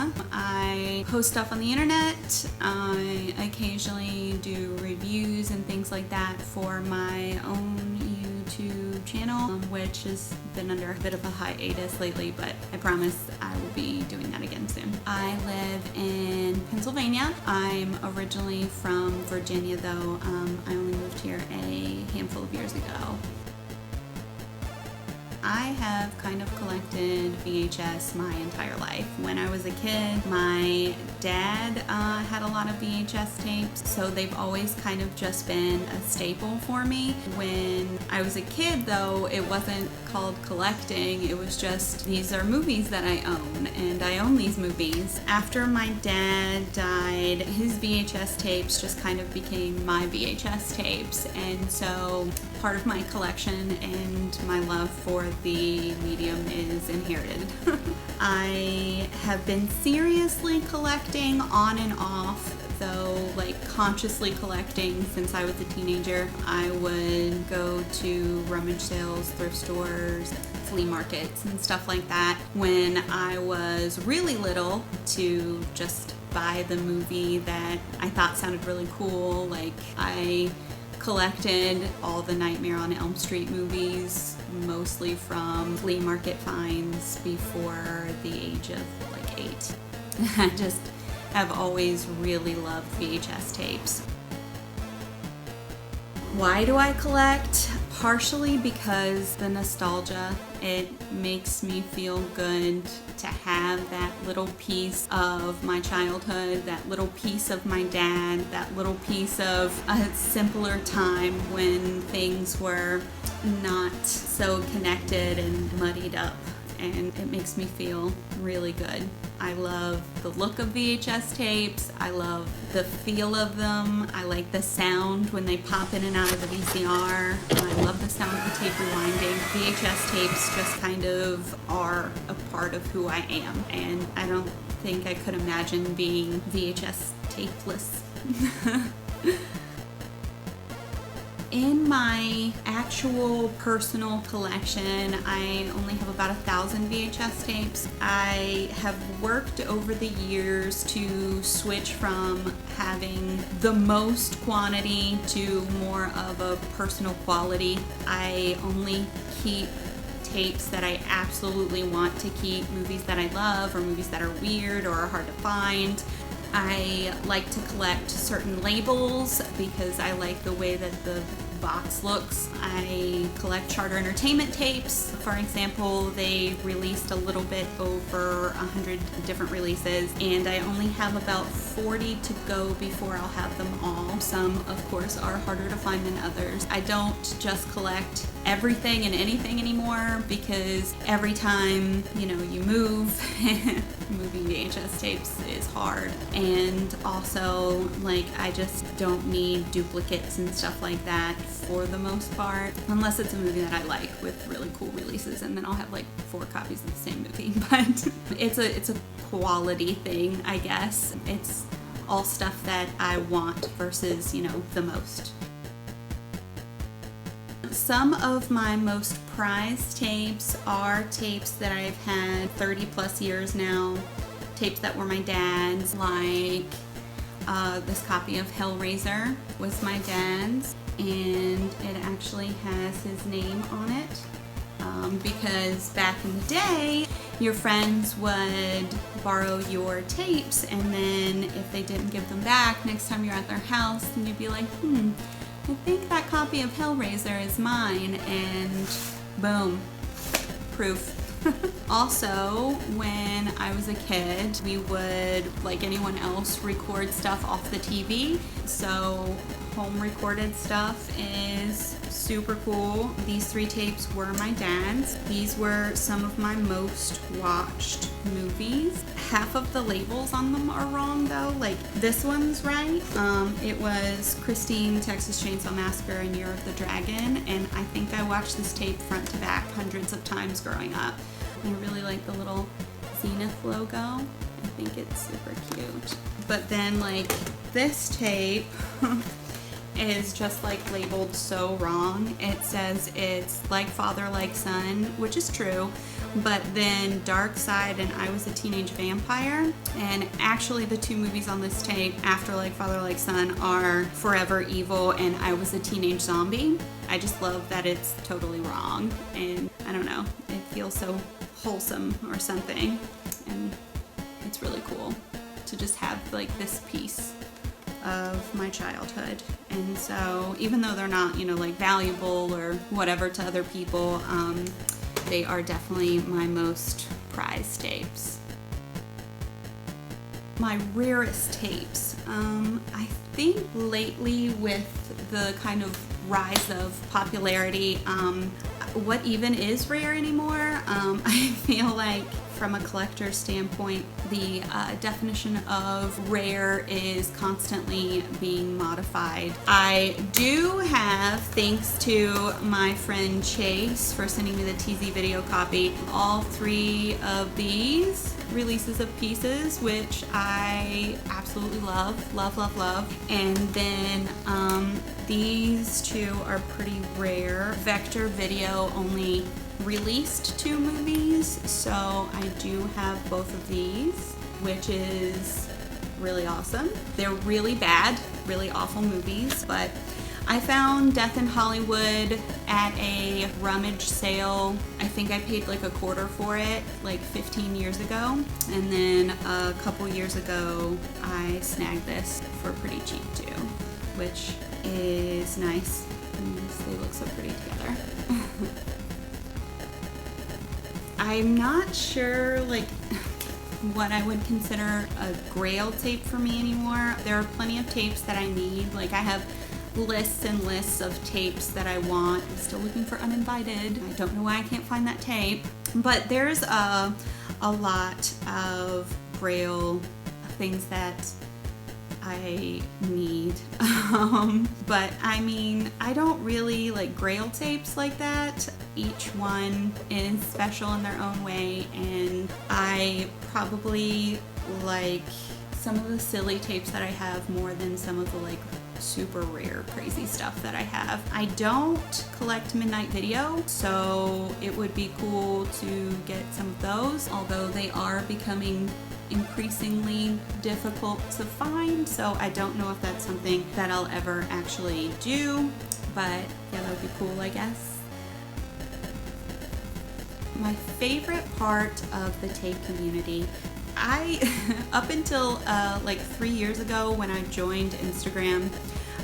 Medusa. I post stuff on the internet. I occasionally do reviews and things like that for my own YouTube channel, which has been under a bit of a hiatus lately, but I promise I will be doing that again soon. I live in Pennsylvania. I'm originally from Virginia though. I only moved here a handful of years ago. I have kind of collected VHS my entire life. When I was a kid, my dad had a lot of VHS tapes, so they've always kind of just been a staple for me. When I was a kid though, it wasn't called collecting, it was just, these are movies that I own, and I own these movies. After my dad died, his VHS tapes just kind of became my VHS tapes, and so part of my collection and my love for the medium is inherited. I have been seriously collecting on and off, though, like consciously collecting since I was a teenager. I would go to rummage sales, thrift stores, flea markets and stuff like that when I was really little to just buy the movie that I thought sounded really cool. Like I collected all the Nightmare on Elm Street movies, mostly from flea market finds before the age of like 8. I just have always really loved VHS tapes. Why do I collect? Partially because the nostalgia. It makes me feel good to have that little piece of my childhood, that little piece of my dad, that little piece of a simpler time when things were not so connected and muddied up. And it makes me feel really good. I love the look of VHS tapes. I love the feel of them. I like the sound when they pop in and out of the VCR. I love the sound of the tape rewinding. VHS tapes just kind of are a part of who I am, and I don't think I could imagine being VHS tapeless. In my actual personal collection, I only have about 1,000 VHS tapes. I have worked over the years to switch from having the most quantity to more of a personal quality. I only keep tapes that I absolutely want to keep, movies that I love or movies that are weird or are hard to find. I like to collect certain labels because I like the way that the box looks. I collect Charter Entertainment tapes. For example, they released a little bit over 100 different releases, and I only have about 40 to go before I'll have them all. Some, of course, are harder to find than others. I don't just collect everything and anything anymore because every time, you move, moving VHS tapes is hard. And also, like, I just don't need duplicates and stuff like that for the most part, unless it's a movie that I like with really cool releases, and then I'll have like 4 copies of the same movie. But it's a quality thing, I guess. It's all stuff that I want versus, the most. Some of my most prized tapes are tapes that I've had 30 plus years now, tapes that were my dad's, like this copy of Hellraiser was my dad's, and it actually has his name on it because back in the day, your friends would borrow your tapes, and then if they didn't give them back, next time you're at their house, then you'd be like, I think that copy of Hellraiser is mine, and boom, proof. Also, when I was a kid, we would, like anyone else, record stuff off the TV. So home recorded stuff is super cool. These 3 tapes were my dad's. These were some of my most watched movies. Half of the labels on them are wrong though. Like this one's right. It was Christine, Texas Chainsaw Massacre, and Year of the Dragon, and I think I watched this tape front to back hundreds of times growing up. I really like the little Zenith logo. I think it's super cute. But then like this tape is just like labeled so wrong. It says it's Like Father, Like Son, which is true, but then Dark Side and I Was a Teenage Vampire. And actually the two movies on this tape after Like Father, Like Son are Forever Evil and I Was a Teenage Zombie. I just love that it's totally wrong, and I don't know, it feels so wholesome or something, and it's really cool to just have like this piece of my childhood. And so even though they're not, you know, like valuable or whatever to other people, they are definitely my most prized tapes. My rarest tapes, I think lately with the kind of rise of popularity, what even is rare anymore? I feel like from a collector standpoint, the definition of rare is constantly being modified. I do have, thanks to my friend Chase for sending me the TZ video copy, all 3 of these releases of pieces, which I absolutely love, love, love, love. And then these 2 are pretty rare. Vector Video only released 2 movies, so I do have both of these, which is really awesome. They're really bad, really awful movies, but I found Death in Hollywood at a rummage sale. I think I paid like $0.25 for it like 15 years ago, and then a couple years ago I snagged this for pretty cheap too, which is nice. And they look so pretty together. I'm not sure like what I would consider a grail tape for me anymore. There are plenty of tapes that I need. Like I have lists and lists of tapes that I want. I'm still looking for Uninvited. I don't know why I can't find that tape. But there's a lot of grail things that I need. But I mean, I don't really like grail tapes like that. Each one is special in their own way, and I probably like some of the silly tapes that I have more than some of the like super rare crazy stuff that I have. I don't collect Midnight Video, so it would be cool to get some of those, although they are becoming increasingly difficult to find, so I don't know if that's something that I'll ever actually do, but yeah, that would be cool, I guess. My favorite part of the tape community, up until like 3 years ago when I joined Instagram,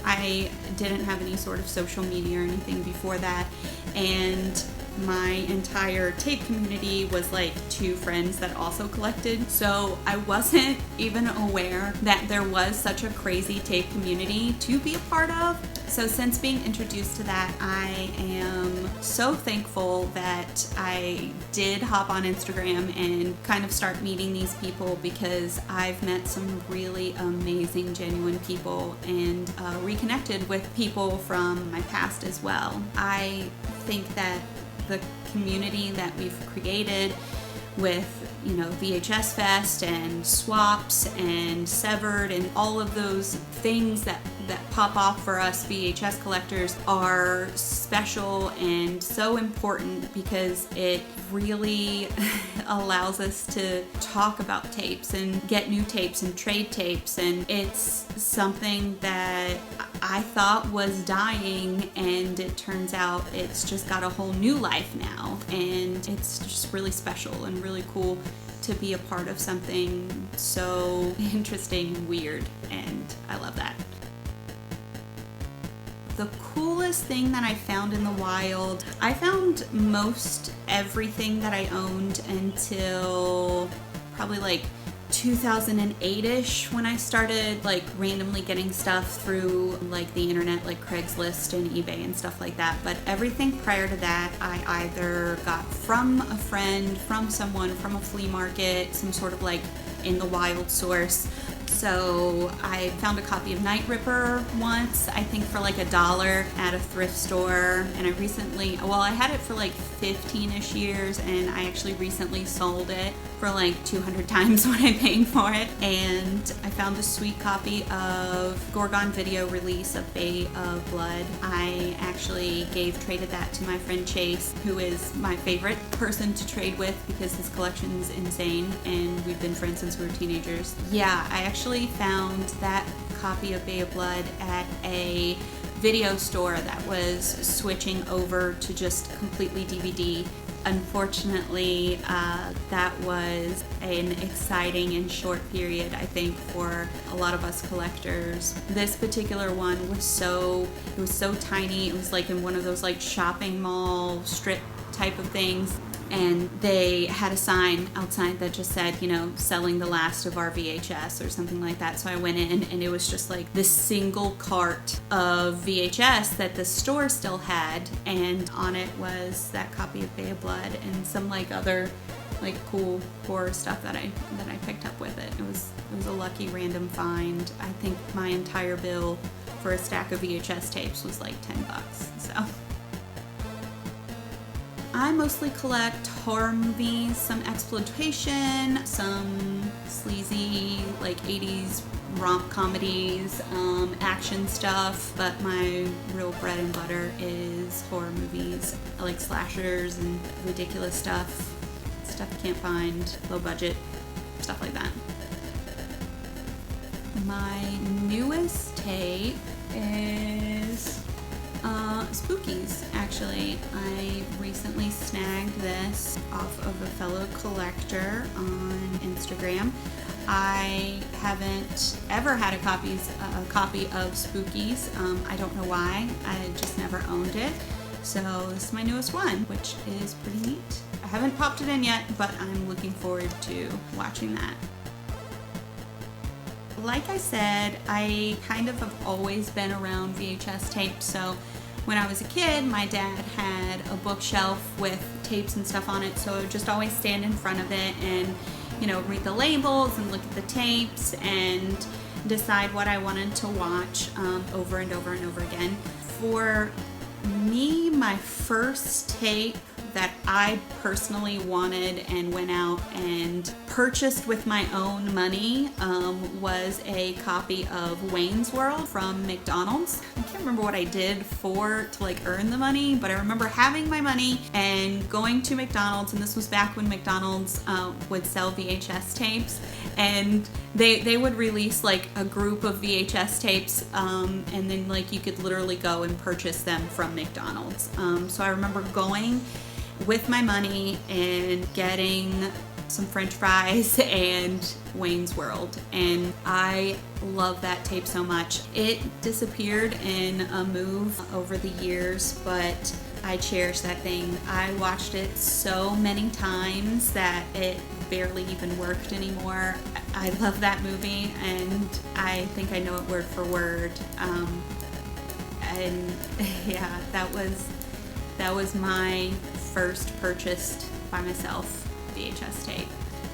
I didn't have any sort of social media or anything before that, and my entire tape community was like 2 friends that also collected, so I wasn't even aware that there was such a crazy tape community to be a part of. So since being introduced to that, I am so thankful that I did hop on Instagram and kind of start meeting these people, because I've met some really amazing, genuine people and reconnected with people from my past as well. I think that the community that we've created with, you know, VHS Fest and swaps and severed and all of those things that pop off for us VHS collectors are special and so important, because it really allows us to talk about tapes and get new tapes and trade tapes, and it's something that I thought was dying, and it turns out it's just got a whole new life now, and it's just really special and really cool to be a part of something so interesting and weird, and I love that. The coolest thing that I found in the wild, I found most everything that I owned until probably like 2008-ish, when I started like randomly getting stuff through like the internet, like Craigslist and eBay and stuff like that. But everything prior to that I either got from a friend, from someone, from a flea market, some sort of like in the wild source. So I found a copy of Night Ripper once, I think for like $1 at a thrift store. And I recently, well, I had it for like 15-ish years, and I actually recently sold it for like 200 times what I paid for it. And I found a sweet copy of Gorgon video release of Bay of Blood. I actually traded that to my friend Chase, who is my favorite person to trade with because his collection's insane, and we've been friends since we were teenagers. Yeah, I actually found that copy of Bay of Blood at a video store that was switching over to just completely DVD. Unfortunately, that was an exciting and short period, I think, for a lot of us collectors. This particular one was so tiny. It was like in one of those like shopping mall strip type of things. And they had a sign outside that just said, you know, selling the last of our VHS or something like that. So I went in, and it was just like this single cart of VHS that the store still had, and on it was that copy of Bay of Blood and some like other like cool horror stuff that I picked up with it. It was a lucky random find. I think my entire bill for a stack of VHS tapes was like $10. So I mostly collect horror movies, some exploitation, some sleazy like 80s romp comedies, action stuff, but my real bread and butter is horror movies. I like slashers and ridiculous stuff you can't find, low budget, stuff like that. My newest tape is Spookies, actually. I recently snagged this off of a fellow collector on Instagram. I haven't ever had a copy of Spookies. I don't know why. I just never owned it. So this is my newest one, which is pretty neat. I haven't popped it in yet, but I'm looking forward to watching that. Like I said, I kind of have always been around VHS tapes. So when I was a kid, my dad had a bookshelf with tapes and stuff on it, so I would just always stand in front of it and, you know, read the labels and look at the tapes and decide what I wanted to watch over and over and over again. For me, my first tape that I personally wanted and went out and purchased with my own money was a copy of Wayne's World from McDonald's. I can't remember what I did to like earn the money, but I remember having my money and going to McDonald's, and this was back when McDonald's would sell VHS tapes, and they would release like a group of VHS tapes, and then like you could literally go and purchase them from McDonald's. So I remember going with my money and getting some French fries and Wayne's World, and I love that tape so much. It disappeared in a move over the years, but I cherish that thing. I watched it so many times that it barely even worked anymore. I love that movie, and I think I know it word for word. And yeah, that was my first purchased by myself VHS tape.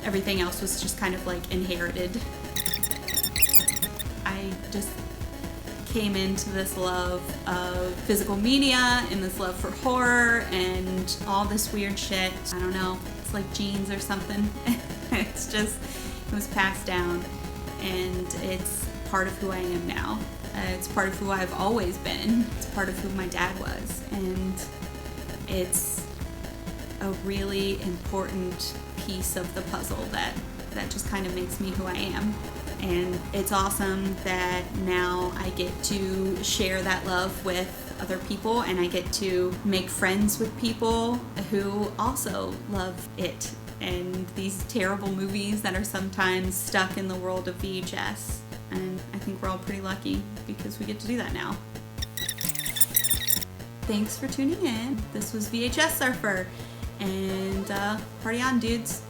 Everything else was just kind of like inherited. I just came into this love of physical media and this love for horror and all this weird shit. I don't know, it's like genes or something. It was passed down, and it's part of who I am now. It's part of who I've always been. It's part of who my dad was, and it's a really important piece of the puzzle that just kind of makes me who I am. And it's awesome that now I get to share that love with other people, and I get to make friends with people who also love it and these terrible movies that are sometimes stuck in the world of VHS. And I think we're all pretty lucky because we get to do that now. Thanks for tuning in. This was VHSurfer, and party on, dudes.